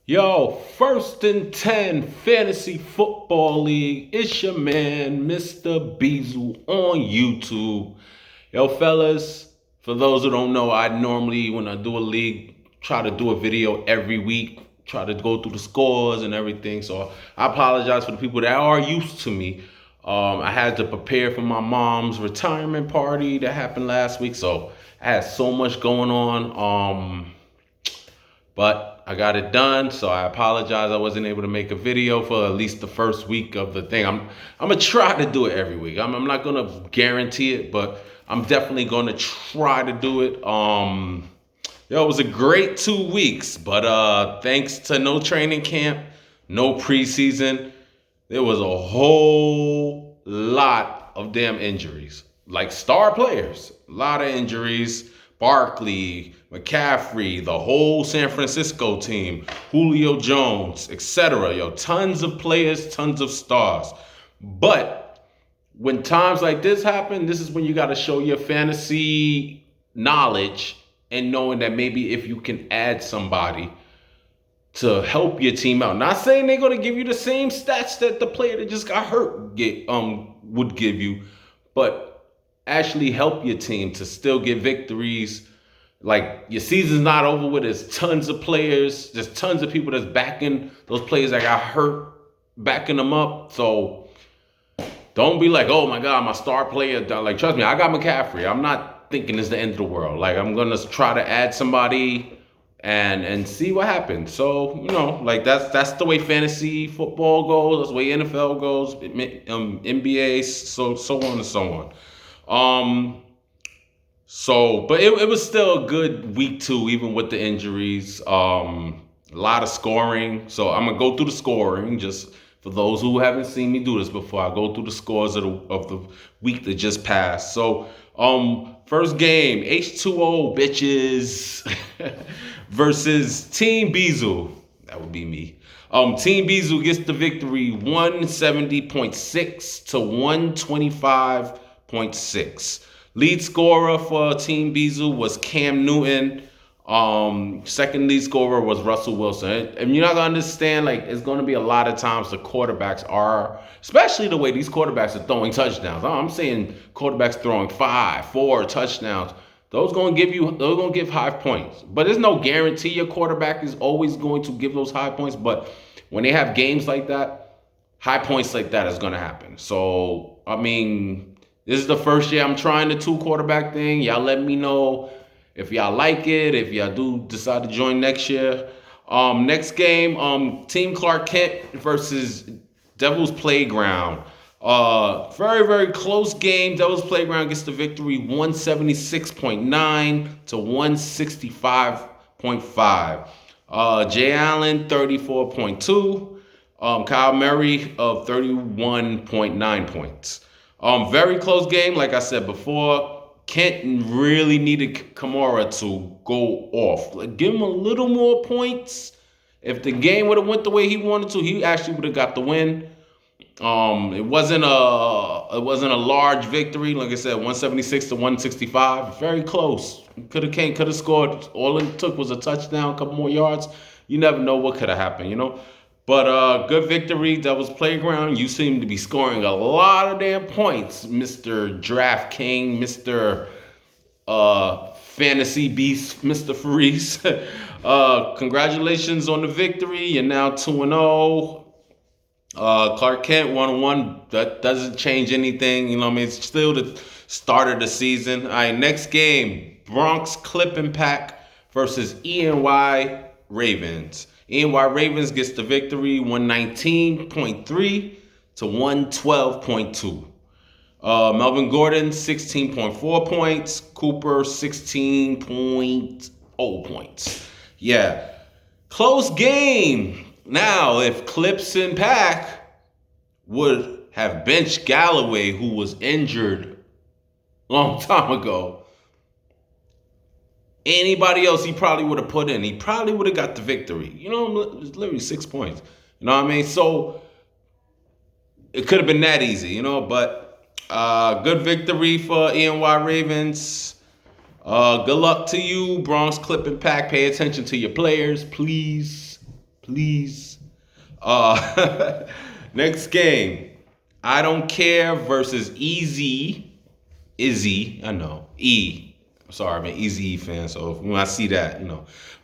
Yo, first and 10 Fantasy Football League. It's your man, Mr. Beazle, on YouTube. Yo, fellas, for those who don't know, I normally, when I do a league, try to do a video every week, try to go through the scores and everything. So I apologize for the people that are used to me. I had to prepare for my mom's retirement party that happened last week. So I had so much going on. But I got it done, so I apologize. I wasn't able to make a video for at least the first week of the thing. I'm gonna try to do it every week. I'm not gonna guarantee it, but I'm definitely gonna try to do it. It was a great 2 weeks, but thanks to no training camp, no preseason, there was a whole lot of damn injuries. Like star players, a lot of injuries. Barkley, McCaffrey, the whole San Francisco team, Julio Jones, etc. Yo, tons of players, tons of stars. But when times like this happen, this is when you got to show your fantasy knowledge and knowing that maybe if you can add somebody to help your team out. Not saying they're gonna give you the same stats that the player that just got hurt would give you, but actually help your team to still get victories. Like your season's not over with. There's tons of players. There's tons of people that's backing those players that got hurt, backing them up. So don't be like, oh my God, my star player. Like, trust me, I got McCaffrey. I'm not thinking it's the end of the world. Like, I'm gonna try to add somebody and see what happens. So, like that's the way fantasy football goes, that's the way NFL goes, NBA, so on and so on. But it was still a good week 2, even with the injuries. A lot of scoring. So I'm gonna go through the scoring just for those who haven't seen me do this before. I go through the scores of the week that just passed. So first game, H2O bitches versus Team Beazle. That would be me. Team Beazle gets the victory 170.6 to 125.6. Lead scorer for Team Beazle was Cam Newton. Second lead scorer was Russell Wilson. And you're not gonna understand, like, it's gonna be a lot of times the quarterbacks are, especially the way these quarterbacks are throwing touchdowns. I'm saying quarterbacks throwing 5, 4 touchdowns. Those gonna give high points. But there's no guarantee your quarterback is always going to give those high points. But when they have games like that, high points like that is gonna happen. So I mean, this is the first year I'm trying the 2 quarterback thing. Y'all let me know if y'all like it, if y'all do decide to join next year. Next game, Team Clark Kent versus Devil's Playground. Very, very close game. Devil's Playground gets the victory 176.9 to 165.5. Jay Allen, 34.2. Kyle Murray of 31.9 points. Very close game, like I said before. Kent really needed Kamara to go off. Like, give him a little more points. If the game would have went the way he wanted to, he actually would have got the win. It wasn't a large victory. Like I said, 176 to 165. Very close. Could have scored. All it took was a touchdown, a couple more yards. You never know what could have happened, But good victory, Devil's Playground. You seem to be scoring a lot of damn points, Mr. Draft King, Mr. Fantasy Beast, Mr. Freeze. Congratulations on the victory. You're now 2-0. Clark Kent 1-1. That doesn't change anything. It's still the start of the season. All right, next game, Bronx Clipping Pack versus ENY Ravens. ENY Ravens gets the victory 119.3 to 112.2. Melvin Gordon, 16.4 points. Cooper, 16.0 points. Yeah. Close game. Now, if Clips and Pack would have benched Galloway, who was injured a long time ago, anybody else he probably would have put in. He probably would have got the victory. It's literally 6 points. You know what I mean? So it could have been that easy, but good victory for ENY Ravens. Good luck to you, Bronx Clipping Pack. Pay attention to your players, please. please. Next game, I Don't Care versus Izzy, I know, Sorry, I'm an Easy fan, so when I see that,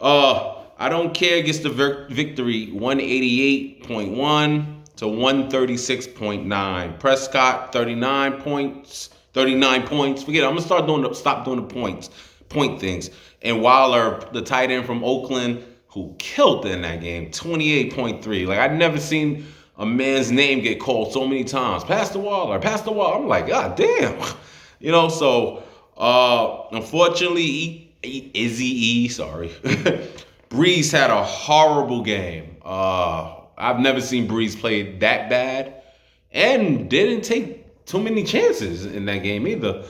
I Don't Care gets the victory 188.1 to 136.9. Prescott, 39 points. 39 points. Forget it. I'm gonna stop doing the point things. And Waller, the tight end from Oakland, who killed in that game, 28.3. Like, I'd never seen a man's name get called so many times. Pastor Waller. I'm like, God damn. So unfortunately, sorry. Breeze had a horrible game. I've never seen Breeze play that bad, and didn't take too many chances in that game either.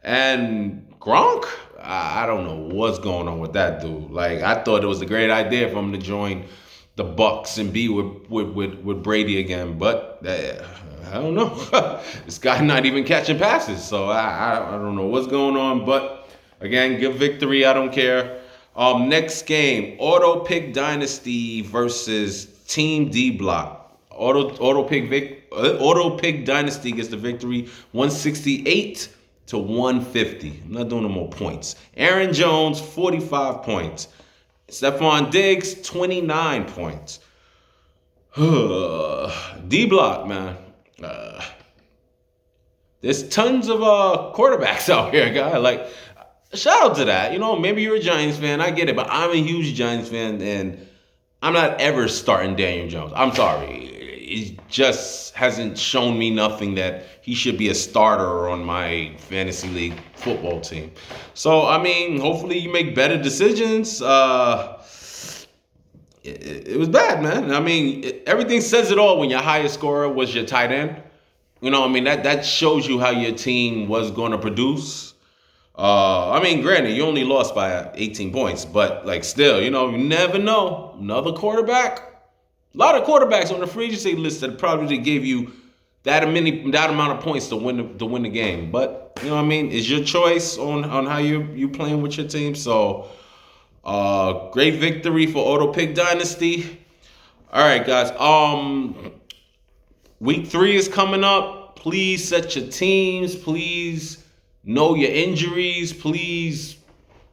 And Gronk, I don't know what's going on with that dude. Like, I thought it was a great idea for him to join the Bucks and be with Brady again, but I don't know. This guy not even catching passes, so I don't know what's going on. But again, give victory. I don't care. Next game, Auto Pick Dynasty versus Team D Block. Auto Pick Dynasty gets the victory, 168 to 150. I'm not doing no more points. Aaron Jones, 45 points. Stephon Diggs, 29 points. D Block, man. There's tons of quarterbacks out here, guy. Like, shout out to that. Maybe you're a Giants fan. I get it, but I'm a huge Giants fan, and I'm not ever starting Daniel Jones. I'm sorry. It just hasn't shown me nothing that he should be a starter on my fantasy league football team. So, hopefully you make better decisions. It was bad, man. Everything says it all when your highest scorer was your tight end. That shows you how your team was going to produce. Granted, you only lost by 18 points, but still, you never know. Another quarterback. A lot of quarterbacks on the free agency list that probably gave you that amount of points to win the game. But it's your choice on how you playing with your team. So, great victory for Auto Pick Dynasty. All right, guys. Week 3 is coming up. Please set your teams. Please know your injuries. Please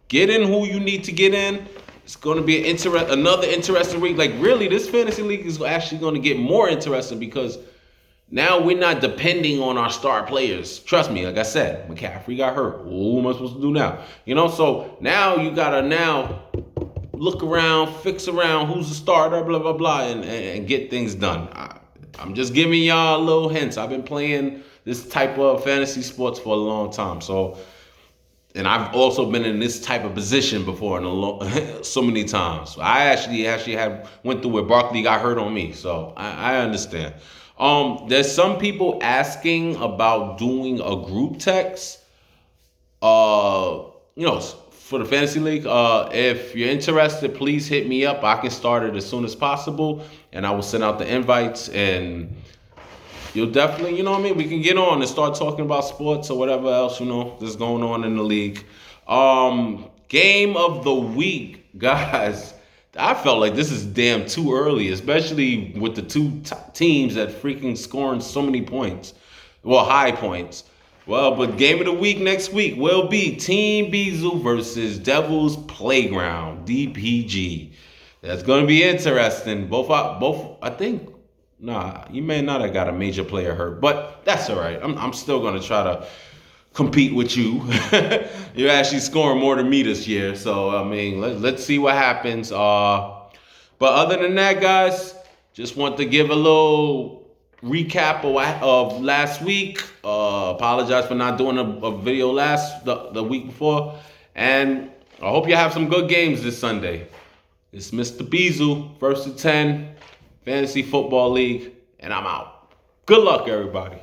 get in who you need to get in. It's going to be another interesting week. Really, this fantasy league is actually going to get more interesting because now we're not depending on our star players. Trust me, like I said, McCaffrey got hurt. What am I supposed to do now? So now you got to look around, fix around who's the starter, blah, blah, blah, and get things done. I'm just giving y'all little hints. I've been playing this type of fantasy sports for a long time. And I've also been in this type of position before so many times. I actually went through where Barkley got hurt on me. So I understand. There's some people asking about doing a group text. For the fantasy league. If you're interested, please hit me up. I can start it as soon as possible, and I will send out the invites, and you'll definitely, we can get on and start talking about sports or whatever else, that's going on in the league. Game of the week, guys. I felt like this is damn too early, especially with the two teams that freaking scoring so many points. Well, high points. Well, but game of the week next week will be Team Beazle versus Devil's Playground, DPG. That's going to be interesting. I think, you may not have got a major player hurt, but that's all right. I'm still going to try to compete with you. You're actually scoring more than me this year. So, let's see what happens. But other than that, guys, just want to give a little recap of last week. Apologize for not doing a video the week before. And I hope you have some good games this Sunday. It's Mr. Beazle, 1st to 10, Fantasy Football League, and I'm out. Good luck, everybody.